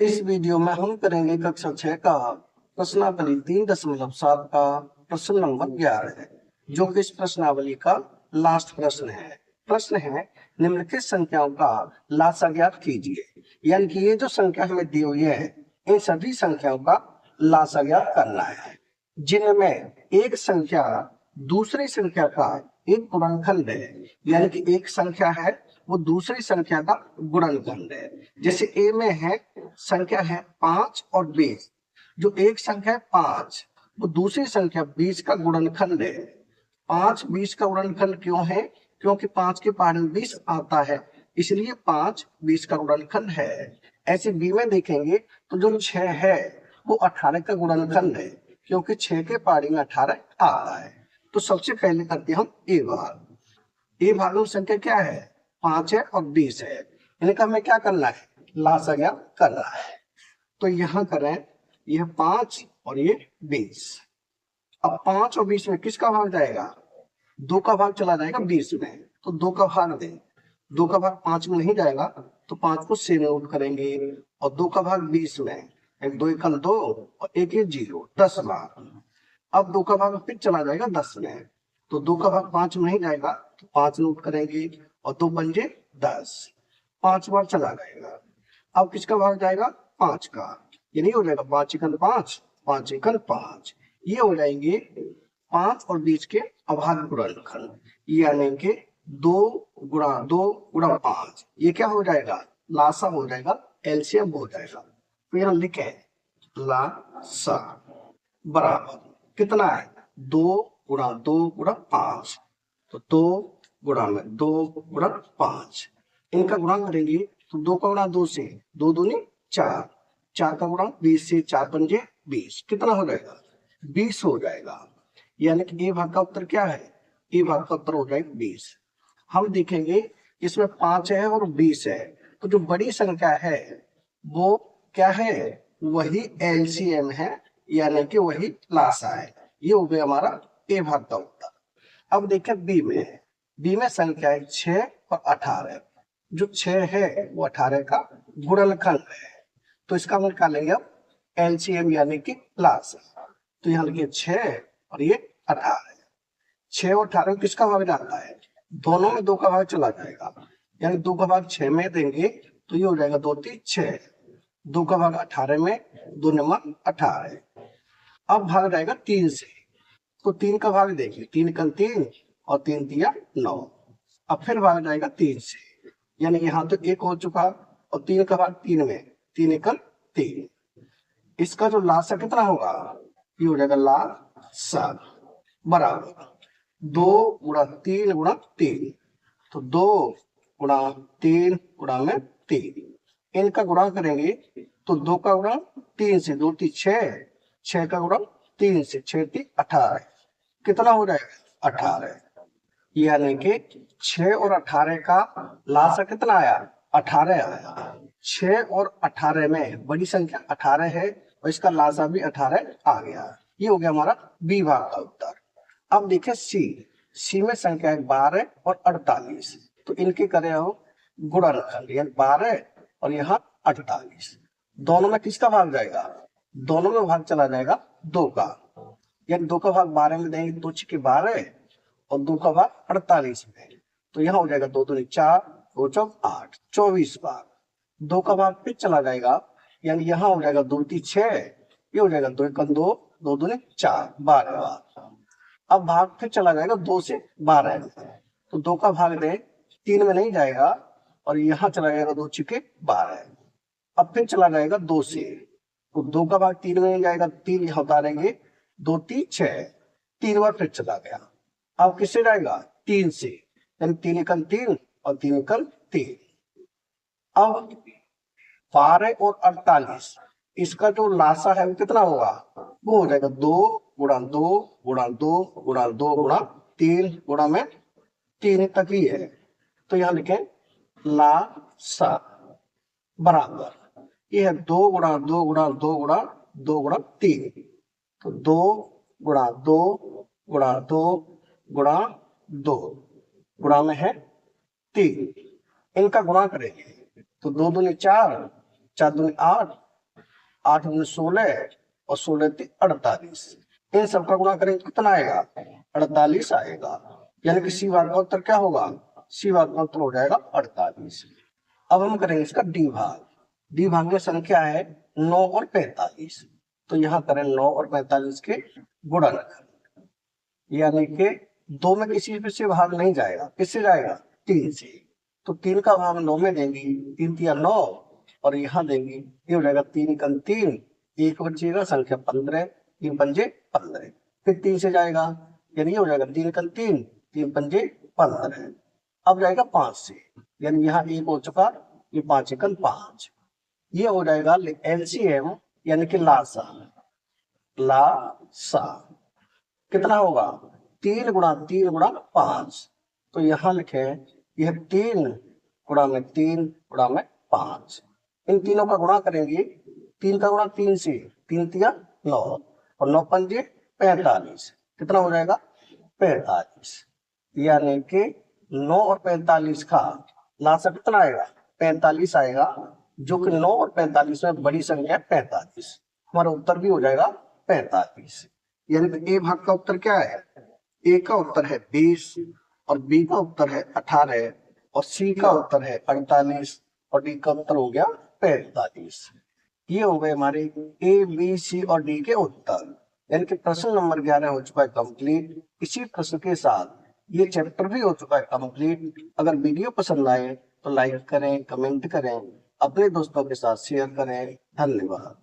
इस वीडियो में हम करेंगे कक्षा 6 का प्रश्नावली 3.7 का प्रश्न नंबर 11 है, जो कि इस प्रश्नावली का लास्ट प्रश्न है। प्रश्न है, निम्नलिखित संख्याओं का लासा ज्ञात कीजिए। यानी कि ये जो संख्या हमें दी हुई है, इन सभी संख्याओं का लासा ज्ञात करना है, जिनमें एक संख्या दूसरी संख्या का एक गुणनखंड है। यानी कि एक संख्या है वो दूसरी संख्या का गुणनखंड है। जैसे ए में है संख्या है 5 और 20। जो एक संख्या है 5 वो दूसरी संख्या 20 का गुणनखंड है। 5 20 का गुणनखंड क्यों है? क्योंकि 5 के पारे में 20 आता है, इसलिए 5 20 का गुणनखंड है। ऐसे बी में देखेंगे तो जो 6 है वो 18 का गुणनखंड है, क्योंकि 6 के पारे में 18 आता है। तो सबसे पहले करते हैं हम ए भाग। ए भाग में संख्या क्या है? 5 है और 20 है। इनका हमें क्या करना है? लासा ज्ञात करना है। तो यहां करें, यह 5 और ये 20। अब 5 और 20 में किसका भाग जाएगा? 2 का भाग चला जाएगा 20 में, तो 2 का भाग दें। 2 का भाग 5 में नहीं जाएगा, तो 5 को से नोट करेंगे, और 2 का भाग 20 में, एक 2 एकम 2 और एक 0, 10 भाग। अब 2 का भाग फिर चला जाएगा 10 में, तो 2 का भाग 5 में नहीं जाएगा, तो 5 नोट करेंगे, और 2 पंजे 10, 5 बार चला जाएगा। अब किसका भाग जाएगा? 5 का। ये नहीं हो जाएगा 5 एकम 5, 5 एकम 5। ये हो जाएंगे 5 और 20 के अभाज्य गुणनखंड, यानी कि 2 गुणा 2 गुणा 5। ये क्या हो जाएगा? लासा हो जाएगा, एलसीएम हो जाएगा। फिर हम लिखे लासा बराबर कितना है? 2 गुणा 2 गुणा 5। तो 2 गुणा में 2 गुणा 5, इनका गुणा करेंगे तो 2 का गुणा 2 से 2 दूनी 4, 4 का गुणा 20 से 4 पंजे 20, कितना हो जाएगा? 20 हो जाएगा। यानी कि ए भाग का उत्तर क्या है? ए भाग का उत्तर हो जाएगा 20। हम देखेंगे इसमें 5 है और 20 है, तो जो बड़ी संख्या है वो क्या है? वही एलसीएम है, यानी कि वही लासा है। ये हो गया हमारा ए भाग का उत्तर। अब देखें बी में। बी में संख्या है 6 और 18। जो 6 है वो 18 का गुणनखंड है, तो इसका हम निकालेंगे अब एलसीएम, यानी कि लासा। तो यहाँ लिखिए 6 और ये 18। 6 और 18 में किसका भाग जाता है? दोनों में 2 का भाग चला जाएगा, यानी 2 का भाग 6 में देंगे तो ये हो जाएगा 2 3 6। 2 का भाग 18 में, 2 नंबर 18। अब भाग जाएगा 3 से, तो 3 का भाग देखिए, 3 एकम 3 और 3 तिया 9। अब फिर भाग जाएगा 3 से, यानी यहाँ तो 1 हो चुका, और 3 का भाग 3 में, 3 एकम 3। इसका जो लासा कितना होगा? ये हो जाएगा लासा बराबर 2 गुणा 3 गुणा 3। तो 2 गुणा 3 गुणा में 3, इनका गुणा करेंगे तो 2 का गुणा 3 से 2 3 6, 6 का गुणा 3 से 6 3 18, कितना हो जाएगा? 18। यानी कि 6 और 18 का लासा कितना आया? 18 आया। 6 और 18 में बड़ी संख्या 18 है, और इसका लासा भी 18 आ गया। ये हो गया हमारा बी भाग का उत्तर। अब देखें सी। सी में संख्या है 12 और 48। तो इनके करे हो गुणनखंड, यानी 12 और यहाँ 48। दोनों में किसका भाग जाएगा? दोनों में भाग चला जाएगा 2 का, यानी 2 का भाग 12 में देंगे, 2 छक्के 12 और 2 का भाग 48 में, तो यहाँ हो जाएगा 2 दूनी 4, 2 चौक 8, 24 भाग। 2 का भाग फिर चला जाएगा, यानी यहाँ हो जाएगा 2 3 6, ये हो जाएगा 2 एकम 2, 2 दूनी 4, 12 भाग। अब भाग फिर चला जाएगा 2 से 12 में, तो 2 का भाग दे 3 में नहीं जाएगा, और यहाँ चला जाएगा 2 छक्के 12। अब फिर चला जाएगा 2 से, तो 2 का भाग 3 में नहीं जाएगा, 3 यहाँ उतारेंगे, 2 3 6, 3 बार फिर चला गया। अब किससे जाएगा? 3 से, यानी 3 एकम 3 और 3 एकम 3। अब 12 और 48, इसका जो लासा है वो कितना होगा? वो हो जाएगा 2 गुणा 2 गुणा 2 गुणा 2 गुणा 3 गुणा में 3 तक ही है, तो यहाँ लिखें लासा बराबर, ये है 2 गुणा 2 गुणा 2 गुणा 2 गुणा 3। तो 2 गुणा 2 गुणा 2 गुणा 2 गुणा में है 3, इनका गुणा करेंगे तो 2 दूनी 4, 4 दूनी 8 8 दूनी 16 और 16 × 48। इन सब का गुणा करेंगे कितना आएगा? 48 आएगा। यानी कि सी भाग का उत्तर क्या होगा? सी भाग का उत्तर हो जाएगा 48। अब हम करेंगे इसका डी भाग। डी भाग में संख्या है 9 और 45। तो यहाँ करें 9 और 45 के गुणन, यानी कि 2 में किसी पे से भाग नहीं जाएगा, किससे जाएगा? 3 से। तो 3 का भाग 9 में देंगे, 3 × 9 और यहाँ देंगे, ये हो जाएगा 3 × 3, एक बचेगा संख्या 15, 3 पंजे 15, फिर 3 से जाएगा, यानी ये हो जाएगा 3 × 3, 3 पंजे 15। अब जाएगा 5 से, यानी यहाँ 1 हो चुका, ये 5 × 5, ये हो जाएगा एलसीएम यानी कि लासा। कितना होगा? 3 × 3 × 5। तो यहाँ लिखे यह 3 × 3 × 5। इन तीनों का गुणा करेंगे, 3 का गुणा 3 से, 3 × 9 और 9 पंजे 45। कितना हो जाएगा? 45। यानी कि 9 और 45 का लासा कितना आएगा? 45 आएगा, जो कि 9 और 45 में बड़ी संख्या 45। हमारा उत्तर भी हो जाएगा 45। यानी कि ए भाग का उत्तर क्या है? ए का उत्तर है 20 और बी का उत्तर है 18 और सी का उत्तर है 48 और डी का उत्तर हो गया 45। ये हो गए हमारे ए, बी, सी और डी के उत्तर। यानी कि प्रश्न नंबर 11 हो चुका है कंप्लीट। इसी प्रश्न के साथ ये चैप्टर भी हो चुका है कंप्लीट। अगर वीडियो पसंद आए तो लाइक करें, कमेंट करें, अपने दोस्तों के साथ शेयर करें। धन्यवाद।